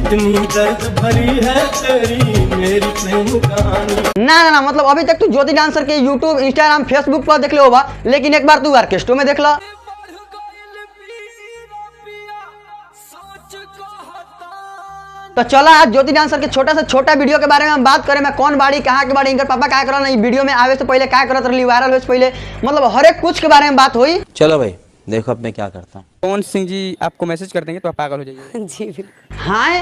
कितनी दर्द भरी है तेरी मेरी प्रेम कहानी। ना मतलब अभी तक तू ज्योति डांसर के यूट्यूब इंस्टाग्राम फेसबुक पर देख ले होगा, लेकिन एक बार तू ऑर्केस्ट्रो में देख ला। तो चला आज ज्योति डांसर के छोटा से छोटा वीडियो के बारे में हम बात करें। मैं कौन बाड़ी, कहाँ के बाड़ी, इनकर पापा क्या कर रहा, वीडियो में आवे से पहले क्या करत रही, वायरल हो से पहले, मतलब हर एक कुछ के बारे में बात हुई। चलो भाई देखो अब मैं क्या करता हूँ। पवन सिंह जी आपको मैसेज कर देंगे तो आप पागल हो जाइए। जी बिल्कुल। हाँ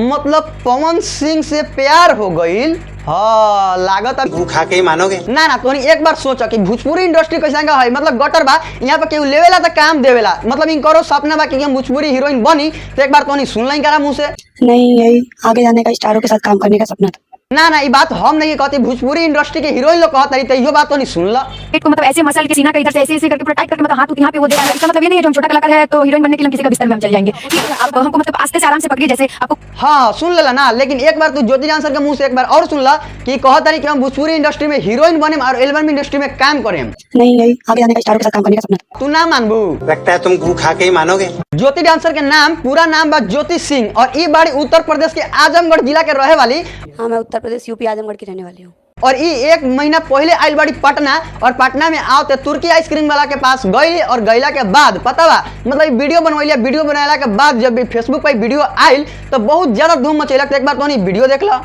मतलब पवन सिंह से प्यार हो गई। हाँ लागत खा के ही मानोगे ना तो एक बार सोचा कि भोजपुरी इंडस्ट्री कैसा है, मतलब गटर बा यहाँ पे केहू लेवेला तो काम देवेला, मतलब इनको सपना बा कि हम भोजपुरी हीरोइन बनी, तो एक बार तो सुन ली करा मुँह से। नहीं, यही आगे जाने का, स्टारों के साथ काम करने का सपना था। ना ये बात हम नहीं कहती, भोजपुरी इंडस्ट्री के हीरोइन लोग कहते तो यो बात तो नहीं सुन ला। पेट को मतलब ऐसे मसल के सीना का इधर से ऐसे करके पूरा टाइट करके मतलब हाथ यहाँ पे वो दे रहा है। इसका मतलब ये नहीं है जो हम छोटा कलाकार है तो हीरोइन बनने के लिए किसी का बिस्तर में हम चल जाएंगे। आप हमको मतलब आस्ते से आराम से पकड़िए, जैसे आपको हाँ सुन लेला ना, लेकिन एक बार तू ज्योति डांसर के मुंह से एक बार और सुन ला कि कहता कि हम भोजपुरी इंडस्ट्री में हीरोइन बने और एल्बम इंडस्ट्री में काम करें। नहीं, यही आगे जाने का, स्टारों के साथ काम करने का सपना था। तू ना मानबू, लगता है तुम गू खा के ही मानोगे। ज्योति डांसर के नाम पूरा नाम बा ज्योति सिंह और ये बाड़ी उत्तर प्रदेश के आजमगढ़ जिला के रहे वाली। हाँ, मैं उत्तर प्रदेश यूपी आजमगढ़ की रहने वाली हूँ। और ये 1 महीना पहले आयल बाड़ी पटना, और पटना में आवते तुर्की आइसक्रीम वाला के पास गई, और गईला के बाद पता बा मतलब वीडियो बनवैलिया, वीडियो बनाला के बाद जब फेसबुक पर वीडियो आयल तो बहुत ज्यादा धूम मचेलक। एक बार तो वीडियो देख ला।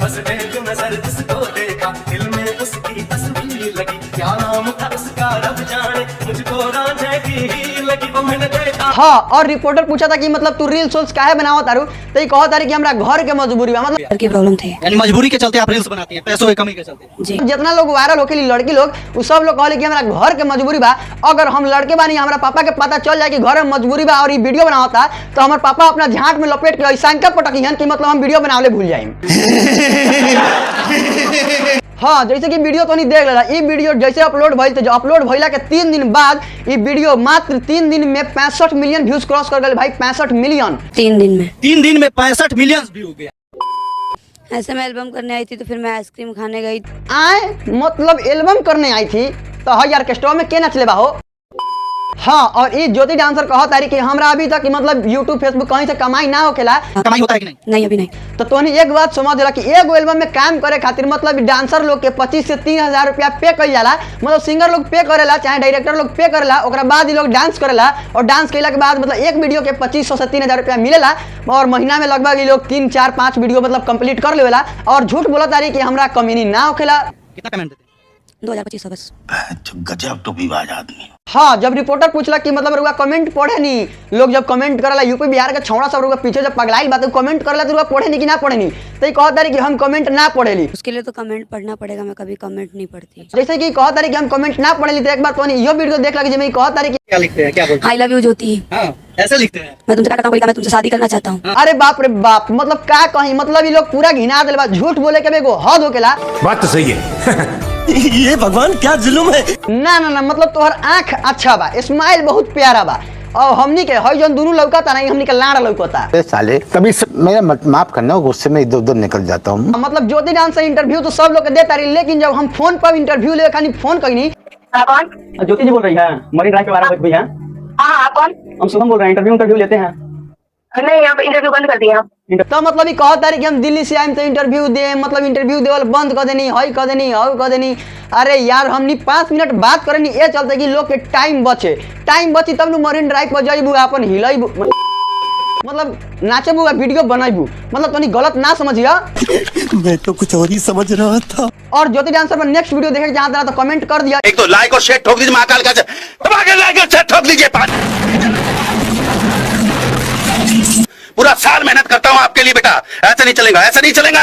बस एक नजर जिसको देखा दिल में उसकी तस्वीर लगी, क्या नाम था उसका रब जाने, मुझको रांझे की ही लगी वो मैंने देखा। हाँ, और रिपोर्टर पूछा था कि मतलब तू रील सोल्स काहे बनावत तारू, तो ये कहत तारी कि हमरा घर के मजबूरी बा, मतलब घर की प्रॉब्लम थी। यानी मजबूरी के चलते आप रील्स बनाती हैं, पैसों की कमी के चलते। जी। जितना लोग वायरल होके लड़की लोग वो सब लोग कहले कि हमरा घर के मजबूरी बा, अगर हम लड़के बानी हमरा पापा के पता चल जाए कि घर में मजबूरी बा और ये वीडियो बनावता तो हमारे पापा अपना झांट में लपेट के ऐसा पटकियन कि मतलब हम वीडियो बनावले भूल जाए। हाँ जैसे कि वीडियो तो नहीं देख लेला, ये वीडियो जैसे अपलोड भइल तो जो अपलोड भइला के 3 दिन बाद ये वीडियो मात्र 3 दिन में 65 मिलियन व्यूज क्रॉस कर गए भाई। 65 मिलियन 3 दिन में। 3 दिन में 65 मिलियन व्यू हो गया। ऐसे मैं एल्बम करने आई थी तो फिर मैं आइसक्रीम खाने गई। आए मतलब एल्बम करने आई थी तो हाँ यार ऑर्केस्ट्रा में के नचले बा हो। हाँ, और ये ज्योति डांसर कहत तारी कि हमरा अभी तक मतलब यूट्यूब फेसबुक कहीं से कमाई ना होकेला। कमाई होता है कि नहीं? नहीं, अभी नहीं। तो तोनी एक बात समझ ला कि एगो एल्बम में काम करे खातिर मतलब डांसर लोग के 25 से 3000 रुपया पे कइल जाला, मतलब सिंगर लोग पे करेला चाहे डायरेक्टर लोग पे करेला, ओकरा बाद ये लोग डांस करेला, और डांस कैला के बाद मतलब एक वीडियो के 2500 से 3000 रुपया मिलेला, और महीना में लगभग ये लोग 3 4 5 वीडियो मतलब कंप्लीट कर लेवेला। और झूठ बोला तारी कि हमरा कमीनी ना होखेला। कितना पेमेंट देते? 2025 बस। गजब तो विवाद आदमी। हाँ, जब रिपोर्टर पूछला कि मतलब रुआ कमेंट पढ़े नहीं, लोग जब कमेंट करला यूपी बिहार के छौड़ा सब रुआ पीछे जब पगलाइल बात कमेंट करला तो रुआ पढ़े नहीं कि ना पढ़े नहीं, तो ये कहत तारी कि हम कमेंट ना पढ़ेली। उसके लिए तो कमेंट पढ़ना पड़ेगा, मैं कभी कमेंट नहीं पढ़ती। जैसे कि कहत तारी कि हम कमेंट ना पढ़ेली, तो एक बार तो यो वीडियो देख ला कि जिसमें कहत तारी कि क्या लिखते हैं, क्या बोलते आई लव यू ज्योति। हैं? हाँ, ऐसे लिखते हैं। मैं तुमसे क्या कहता हूँ, मैं तुमसे शादी करना चाहता हूँ। अरे बाप रे बाप, मतलब का कहीं मतलब ये लोग पूरा घिना देले बा। झूठ बोले के एगो हद होकेला। बात तो सही है। ये भगवान क्या जुल्म है। ना मतलब तोहर आंख अच्छा बा, स्माइल बहुत प्यारा बा, और हमनी के हई जन दोनों लौकता नहीं, हमनी के लाड़ लौकता। साले कभी मेरा माफ करना, गुस्से में इधर उधर निकल जाता हूँ। मतलब ज्योति डांसर इंटरव्यू तो सब लोग के देता रही, लेकिन जब हम फोन पर इंटरव्यू ले खानी फोन कहीं। कौन? ज्योति जी बोल रही है, मरीन ड्राइव के बारे में भैया। हाँ, आप कौन? हम शुभम बोल रहे हैं, इंटरव्यू लेते हैं। नहीं, यहाँ पे इंटरव्यू बंद कर दिया। तो मतलब ये कहता है कि हम दिल्ली से आए तो इंटरव्यू दे, मतलब इंटरव्यू देवल बंद कर देनी, हई कर देनी, हई कर देनी। अरे यार हमनी 5 मिनट बात करेनी, ये चलते कि लोग के टाइम बची तब न मरीन ड्राइव पर जाइबू, अपन हिलाइबू, मतलब नाचबू, वीडियो बनाइबू, मतलब तनी गलत ना समझिया। मैं तो कुछ और ही समझ रहा था। और ज्योति डांसर पर नेक्स्ट वीडियो देखे जहाँ तरह तो कमेंट कर दिया। एक तो लाइक और शेयर ठोक दीजिए, महाकाल का दबा के लाइक और शेयर ठोक दीजिए। पूरा साल मेहनत करता हूँ आपके लिए बेटा, ऐसा नहीं चलेगा, ऐसा नहीं चलेगा।